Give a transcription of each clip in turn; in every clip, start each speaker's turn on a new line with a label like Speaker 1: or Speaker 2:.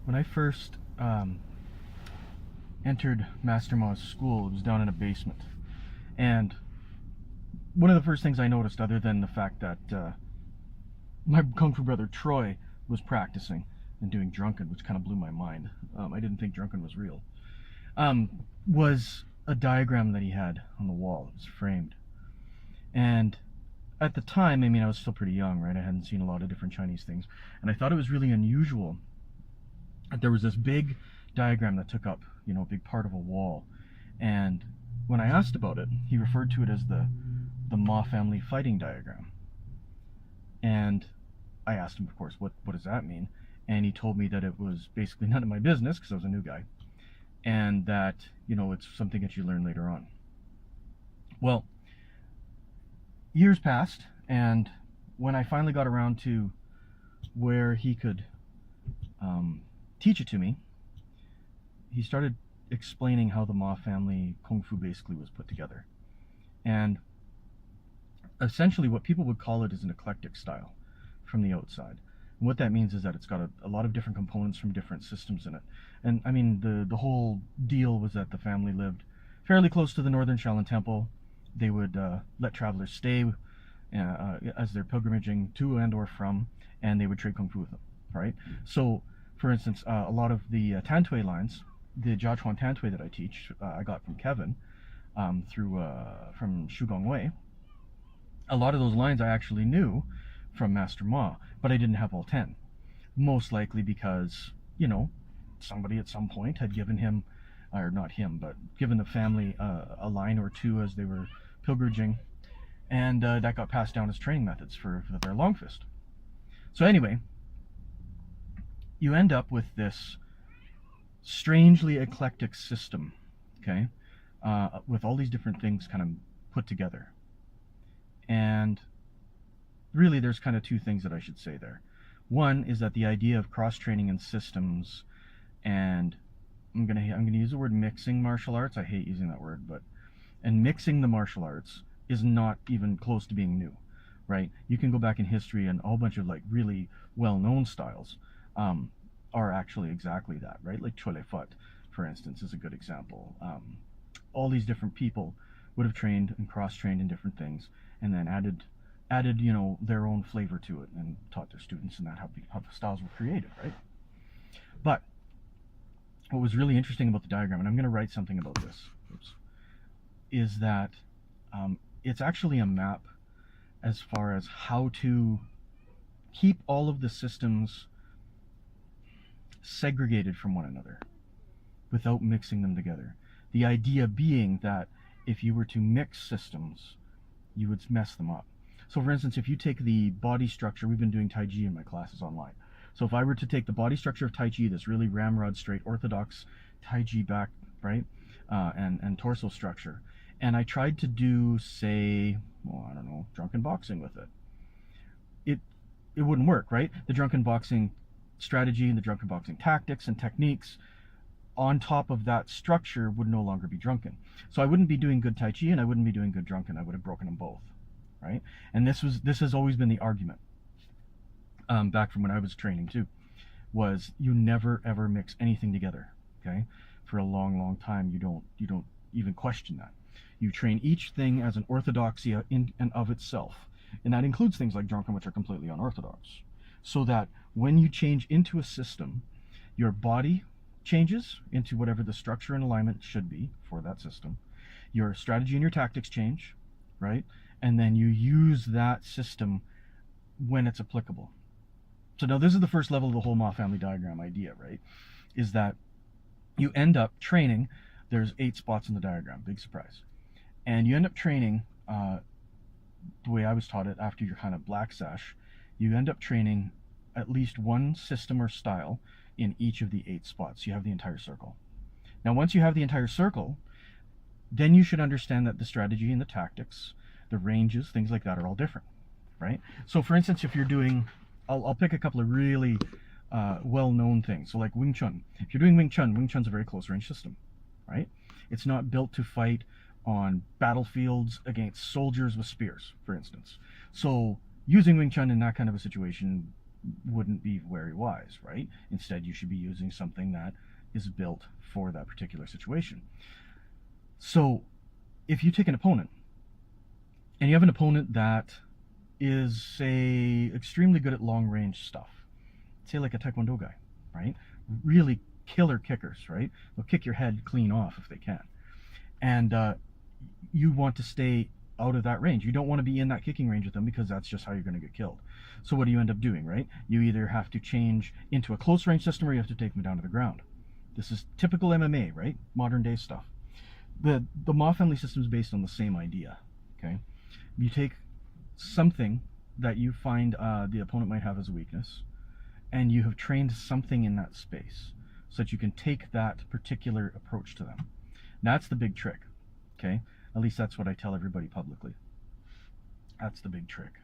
Speaker 1: When I first entered Master Ma's school, it was down in a basement. And one of the first things I noticed, other than the fact that my Kung Fu brother Troy was practicing and doing Drunken, which kind of blew my mind. I didn't think Drunken was real. Was a diagram that he had on the wall. It was framed. And at the time, I mean, I was still pretty young, right? I hadn't seen a lot of different Chinese things. And I thought it was really unusual that there was this big diagram that took up, a big part of a wall. And when I asked about it, he referred to it as the Ma family fighting diagram. And I asked him, of course, what does that mean? And he told me that it was basically none of my business because I was a new guy. And that, it's something that you learn later on. Well, years passed, and when I finally got around to where he could teach it to me, he started explaining how the Ma family Kung Fu basically was put together. And essentially what people would call it is an eclectic style from the outside. And what that means is that it's got a lot of different components from different systems in it. And I mean, the whole deal was that the family lived fairly close to the Northern Shaolin Temple. They would let travelers stay as they're pilgrimaging to and or from, and they would trade Kung Fu with them, right? So, for instance, a lot of the Tantui lines, the Jiachuan Tantui that I teach, I got from Kevin from Shu Gong Wei. A lot of those lines I actually knew from Master Ma, but I didn't have all 10. Most likely because, somebody at some point had given him, or not him, but given the family a line or two as they were pilgrimaging, and that got passed down as training methods for their long fist. So anyway, you end up with this strangely eclectic system, okay, with all these different things kind of put together. And really there's kind of two things that I should say there. One is that the idea of cross-training in systems, and I'm gonna use the word mixing martial arts. I hate using that word, and mixing the martial arts is not even close to being new, right? You can go back in history and a whole bunch of like really well-known styles are actually exactly that, right? Like Chole Fut, for instance, is a good example. All these different people would have trained and cross-trained in different things, and then added their own flavor to it and taught their students, and that how the styles were created, right? But what was really interesting about the diagram, and I'm going to write something about this, is that it's actually a map as far as how to keep all of the systems segregated from one another without mixing them together. The idea being that if you were to mix systems, you would mess them up. So for instance, if you take the body structure, we've been doing Tai Chi in my classes online. So if I were to take the body structure of Tai Chi, this really ramrod straight orthodox Tai Chi back, right, and torso structure, and I tried to do, say, I don't know, drunken boxing with it, it wouldn't work, right? The drunken boxing strategy and the drunken boxing tactics and techniques on top of that structure would no longer be drunken. So I wouldn't be doing good Tai Chi and I wouldn't be doing good drunken. I would have broken them both, right? And this has always been the argument back from when I was training too, was you never ever mix anything together, okay? For a long time, you don't even question that. You train each thing as an orthodoxy in and of itself, and that includes things like drunken, which are completely unorthodox, so that when you change into a system, your body changes into whatever the structure and alignment should be for that system. Your strategy and your tactics change, right? And then you use that system when it's applicable. So now this is the first level of the whole Ma family diagram idea, right? Is that you end up training, there's 8 spots in the diagram, big surprise. And you end up training, the way I was taught it after your kind of black sash, you end up training at least one system or style in each of the 8 spots. You have the entire circle. Now once you have the entire circle, then you should understand that the strategy and the tactics, the ranges, things like that are all different, right? So for instance, if you're doing, I'll pick a couple of really well-known things. So like Wing Chun. If you're doing Wing Chun's a very close range system, right? It's not built to fight on battlefields against soldiers with spears, for instance. So using Wing Chun in that kind of a situation wouldn't be very wise, right? Instead, you should be using something that is built for that particular situation. So if you take an opponent, and you have an opponent that is, say, extremely good at long range stuff, say like a Taekwondo guy, right? Really killer kickers, right? They'll kick your head clean off if they can. And you want to stay out of that range. You don't want to be in that kicking range with them, because that's just how you're going to get killed. So what do you end up doing, right? You either have to change into a close range system, or you have to take them down to the ground. This is typical MMA, right? Modern day stuff. The Ma family system is based on the same idea, okay? You take something that you find the opponent might have as a weakness, and you have trained something in that space so that you can take that particular approach to them. That's the big trick, okay? At least that's what I tell everybody publicly. That's the big trick,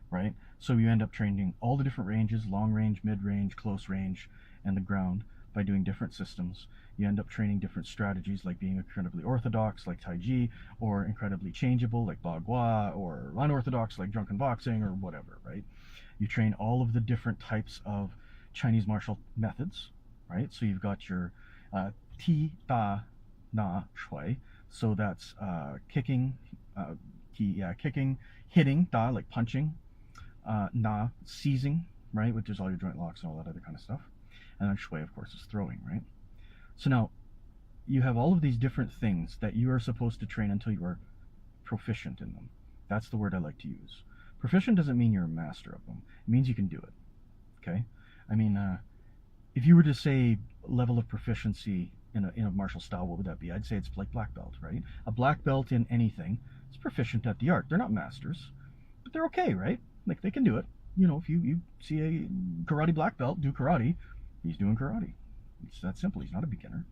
Speaker 1: right? So you end up training all the different ranges: long range, mid range, close range, and the ground, by doing different systems. You end up training different strategies, like being incredibly orthodox, like Tai Chi, or incredibly changeable, like Bagua, or unorthodox, like drunken boxing, or whatever, right? You train all of the different types of Chinese martial methods, right? So you've got your Ti, Da, Na, Shui. So that's kicking, kicking, hitting, Da, like punching, Na, seizing, right, which is all your joint locks and all that other kind of stuff. And then Shui, of course, is throwing, right? So now you have all of these different things that you are supposed to train until you are proficient in them. That's the word I like to use. Proficient doesn't mean you're a master of them. It means you can do it, okay? I mean, if you were to say level of proficiency in a martial style, what would that be? I'd say it's like black belt, right? A black belt in anything is proficient at the art. They're not masters, but they're okay, right? Like, they can do it. You know, if you see a karate black belt do karate, he's doing karate. It's that simple. He's not a beginner.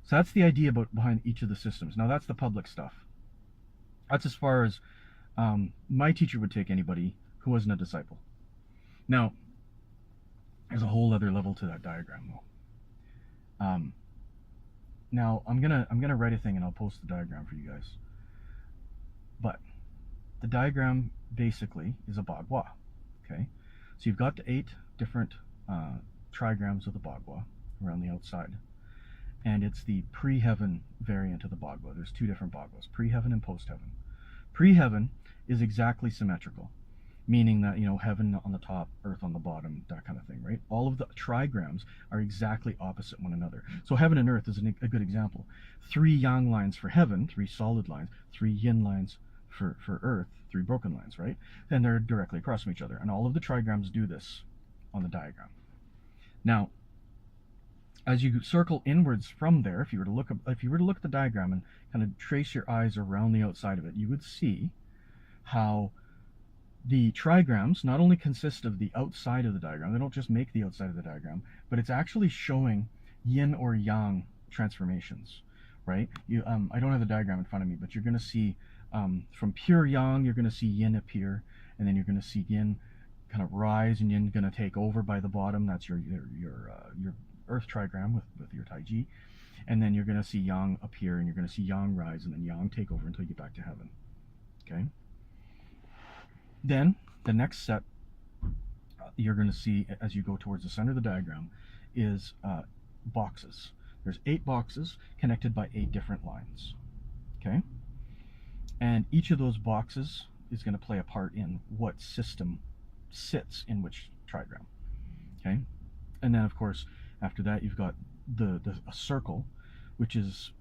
Speaker 1: So that's the idea behind each of the systems. Now, that's the public stuff. That's as far as my teacher would take anybody who wasn't a disciple. Now, there's a whole other level to that diagram, though. Now, I'm gonna write a thing and I'll post the diagram for you guys. But the diagram basically is a Bagua. Okay, so you've got the 8 different trigrams of the Bagua around the outside, and it's the pre-heaven variant of the Bagua. There's 2 different Baguas: pre-heaven and post-heaven. Pre-heaven is exactly symmetrical, meaning that, you know, heaven on the top, earth on the bottom, that kind of thing, right? All of the trigrams are exactly opposite one another. So heaven and earth is a good example. 3 yang lines for heaven, 3 solid lines, 3 yin lines for earth, 3 broken lines, right? And they're directly across from each other. And all of the trigrams do this on the diagram. Now, as you circle inwards from there, if you were to look at the diagram and kind of trace your eyes around the outside of it, you would see how the trigrams not only consist of the outside of the diagram, they don't just make the outside of the diagram, but it's actually showing yin or yang transformations, right? I don't have the diagram in front of me, but you're going to see from pure yang, you're going to see yin appear, and then you're going to see yin kind of rise, and yin going to take over by the bottom. That's your earth trigram with your Taiji. And then you're going to see yang appear, and you're going to see yang rise, and then yang take over until you get back to heaven. Okay? Then the next set you're going to see as you go towards the center of the diagram is boxes. There's 8 boxes connected by 8 different lines. Okay? And each of those boxes is going to play a part in what system sits in which trigram. Okay? And then, of course, after that, you've got a circle, which is,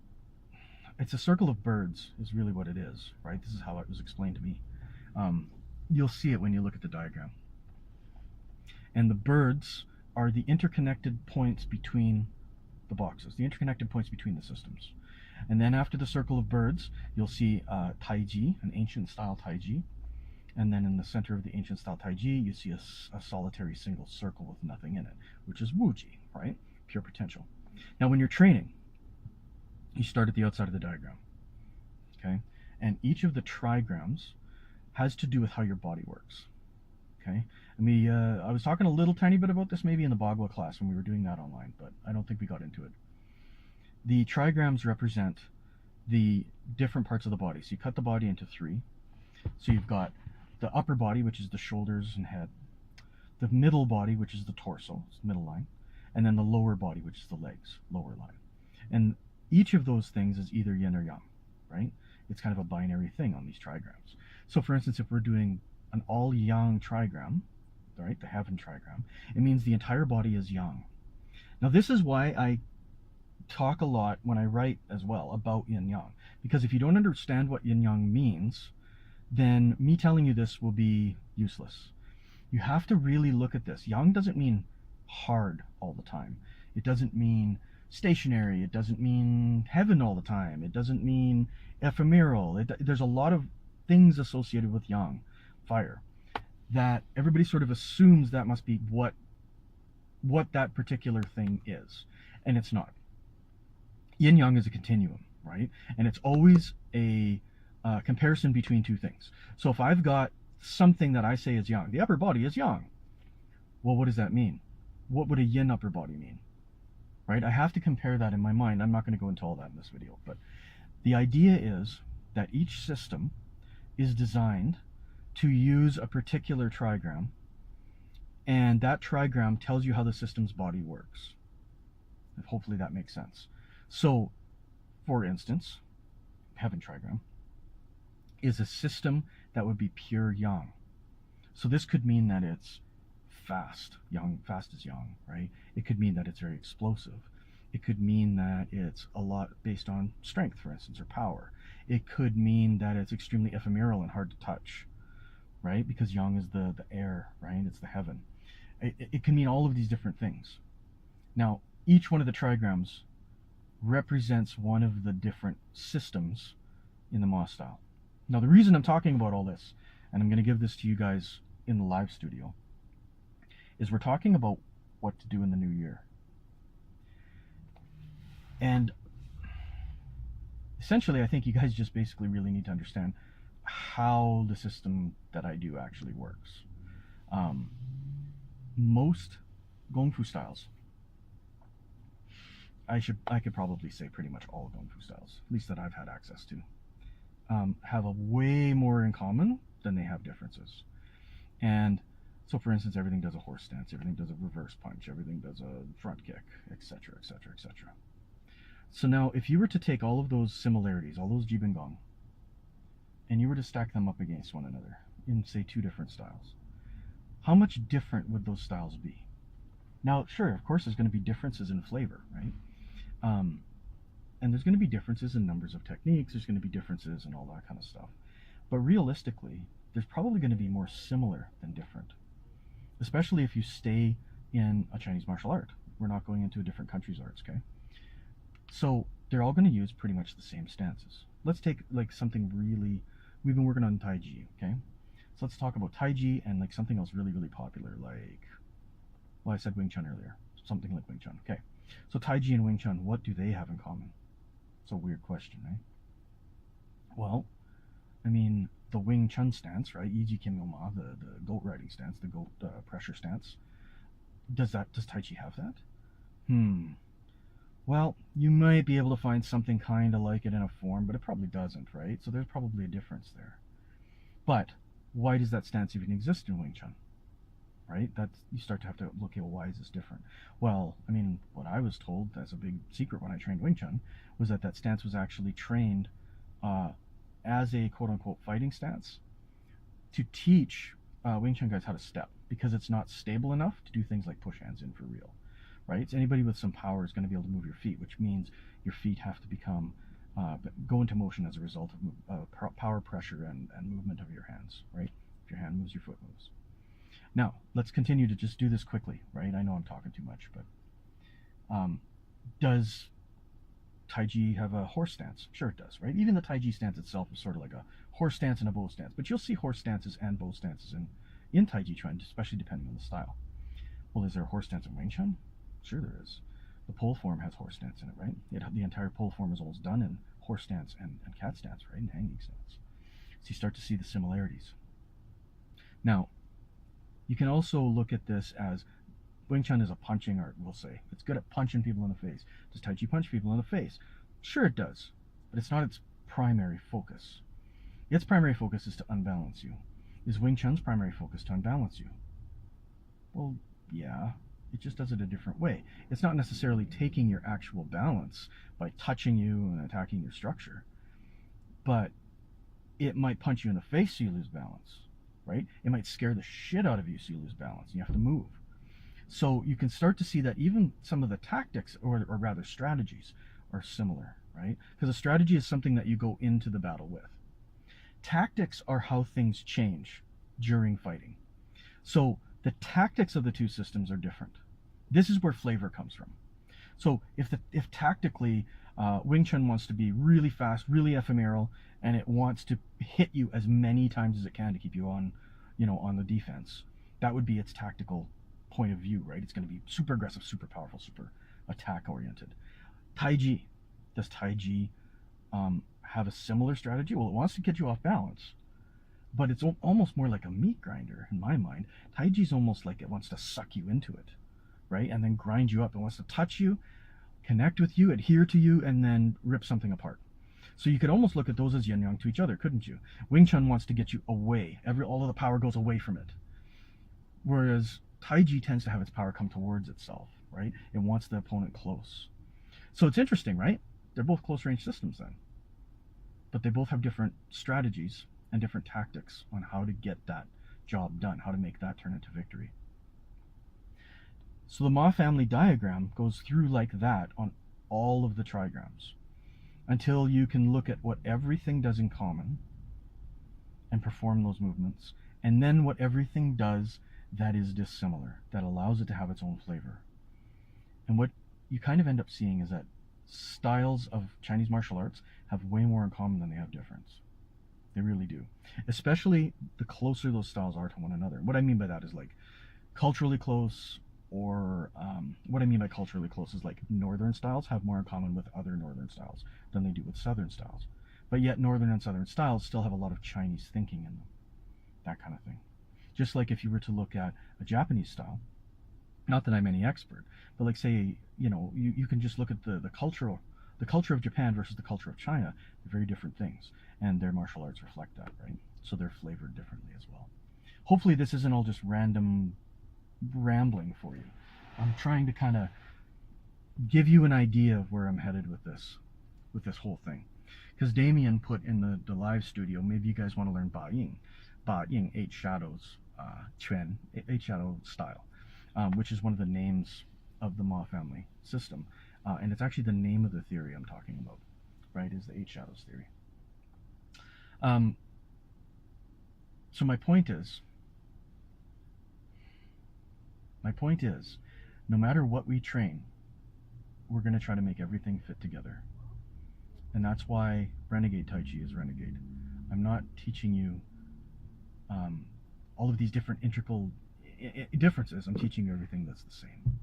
Speaker 1: it's a circle of birds is really what it is, right? This is how it was explained to me. You'll see it when you look at the diagram. And the birds are the interconnected points between the boxes, the interconnected points between the systems. And then after the circle of birds, you'll see Taiji, an ancient style Taiji. And then in the center of the ancient style Taiji, you see a solitary single circle with nothing in it, which is Wuji, right? Pure potential. Now, when you're training, you start at the outside of the diagram, okay? And each of the trigrams has to do with how your body works, okay? I was talking a little tiny bit about this maybe in the Bagua class when we were doing that online, but I don't think we got into it. The trigrams represent the different parts of the body. So you cut the body into 3. So you've got the upper body, which is the shoulders and head, the middle body, which is the torso, middle line, and then the lower body, which is the legs, lower line. And each of those things is either yin or yang, right? It's kind of a binary thing on these trigrams. So for instance, if we're doing an all yang trigram, right, the heaven trigram, it means the entire body is yang. Now this is why I talk a lot when I write as well about yin yang, because if you don't understand what yin yang means, then me telling you this will be useless. You have to really look at this. Yang doesn't mean hard all the time. It doesn't mean stationary. It doesn't mean heaven all the time. It doesn't mean ephemeral. There's a lot of things associated with yang, fire, that everybody sort of assumes that must be what that particular thing is, and it's not. Yin yang is a continuum, right? And it's always a comparison between two things. So if I've got something that I say is yang, the upper body is yang. Well, what does that mean? What would a yin upper body mean? Right? I have to compare that in my mind. I'm not going to go into all that in this video, but the idea is that each system is designed to use a particular trigram, and that trigram tells you how the system's body works. Hopefully that makes sense. So, for instance, heaven trigram is a system that would be pure yang. So this could mean that it's fast. Yang, fast is yang, right? It could mean that it's very explosive. It could mean that it's a lot based on strength, for instance, or power. It could mean that it's extremely ephemeral and hard to touch, right? Because yang is the air, right? It's the heaven. It can mean all of these different things. Now, each one of the trigrams represents one of the different systems in the Ma style. Now, the reason I'm talking about all this, and I'm going to give this to you guys in the live studio, is we're talking about what to do in the new year. And essentially, I think you guys just basically really need to understand how the system that I do actually works. Most Gong Fu styles, I could probably say pretty much all Gong Fu styles, at least that I've had access to, have a way more in common than they have differences. And so, for instance, everything does a horse stance, everything does a reverse punch, everything does a front kick, etc., etc., etc. So now, if you were to take all of those similarities, all those Jibin Gong, and you were to stack them up against one another in, say, two different styles, how much different would those styles be? Now, sure, of course, there's going to be differences in flavor, right? And there's going to be differences in numbers of techniques, there's going to be differences in all that kind of stuff. But realistically, there's probably going to be more similar than different, especially if you stay in a Chinese martial art. We're not going into a different country's arts, okay? So they're all going to use pretty much the same stances. Let's take like something really, we've been working on Tai Chi, okay? So let's talk about Tai Chi and like something else really, really popular, like, well, I said Wing Chun earlier, something like Wing Chun, okay? So Tai Chi and Wing Chun, what do they have in common? It's a weird question, right? Well, I mean, the Wing Chun stance, right? Yiji Kim Yo Ma, the goat riding stance, the goat pressure stance. Does Tai Chi have that? Well, you might be able to find something kind of like it in a form, but it probably doesn't, right? So there's probably a difference there. But why does that stance even exist in Wing Chun? Right? That's, you start to have to look at, well, why is this different? Well, I mean, what I was told as a big secret when I trained Wing Chun was that that stance was actually trained as a quote-unquote fighting stance to teach Wing Chun guys how to step, because it's not stable enough to do things like push hands in for real, right? So anybody with some power is going to be able to move your feet, which means your feet have to become go into motion as a result of power, pressure, and movement of your hands, right? If your hand moves, your foot moves. Now, let's continue to just do this quickly, right? I know I'm talking too much, but does Tai Chi have a horse stance? Sure it does, right? Even the Tai Chi stance itself is sort of like a horse stance and a bow stance, but you'll see horse stances and bow stances in Tai Chi Chuan, especially depending on the style. Well, is there a horse stance in Wing Chun? Sure there is. The pole form has horse stance in it, right? The entire pole form is almost done in horse stance and cat stance, right? And hanging stance. So you start to see the similarities. Now, you can also look at this as Wing Chun is a punching art, we'll say. It's good at punching people in the face. Does Tai Chi punch people in the face? Sure it does, but it's not its primary focus. Its primary focus is to unbalance you. Is Wing Chun's primary focus to unbalance you? Well, yeah, it just does it a different way. It's not necessarily taking your actual balance by touching you and attacking your structure, but it might punch you in the face so you lose balance, right? It might scare the shit out of you so you lose balance and you have to move. So you can start to see that even some of the tactics, or rather strategies, are similar, right? Because a strategy is something that you go into the battle with. Tactics are how things change during fighting. So the tactics of the two systems are different. This is where flavor comes from. So if tactically Wing Chun wants to be really fast, really ephemeral, and it wants to hit you as many times as it can to keep you on, on the defense, that would be its tactical point of view, right? It's going to be super aggressive, super powerful, super attack oriented. Taiji, does Taiji have a similar strategy? Well, it wants to get you off balance, but it's almost more like a meat grinder in my mind. Taiji's almost like it wants to suck you into it, right? And then grind you up. It wants to touch you, connect with you, adhere to you, and then rip something apart. So you could almost look at those as yin yang to each other, couldn't you? Wing Chun wants to get you away. All of the power goes away from it. Whereas Taiji tends to have its power come towards itself, right? It wants the opponent close. So it's interesting, right? They're both close range systems then. But they both have different strategies and different tactics on how to get that job done, how to make that turn into victory. So the Ma family diagram goes through like that on all of the trigrams until you can look at what everything does in common and perform those movements, and then what everything does that is dissimilar, that allows it to have its own flavor. And what you kind of end up seeing is that styles of Chinese martial arts have way more in common than they have difference. They really do. Especially the closer those styles are to one another. What I mean by that is like culturally close, or what I mean by culturally close is like northern styles have more in common with other northern styles than they do with southern styles. But yet northern and southern styles still have a lot of Chinese thinking in them. That kind of thing. Just like if you were to look at a Japanese style, not that I'm any expert, but like say, you can just look at the culture of Japan versus the culture of China. They're very different things, and their martial arts reflect that, right? So they're flavored differently as well. Hopefully this isn't all just random rambling for you. I'm trying to kind of give you an idea of where I'm headed with this whole thing. Because Damien put in the live studio, maybe you guys want to learn Ba Ying. Ba Ying, Eight Shadows, Quan, Eight Shadow style, which is one of the names of the Ma family system. And it's actually the name of the theory I'm talking about, right, is the Eight Shadows theory. So my point is, no matter what we train, we're going to try to make everything fit together. And that's why Renegade Tai Chi is Renegade. I'm not teaching you all of these different integral differences. I'm teaching you everything that's the same.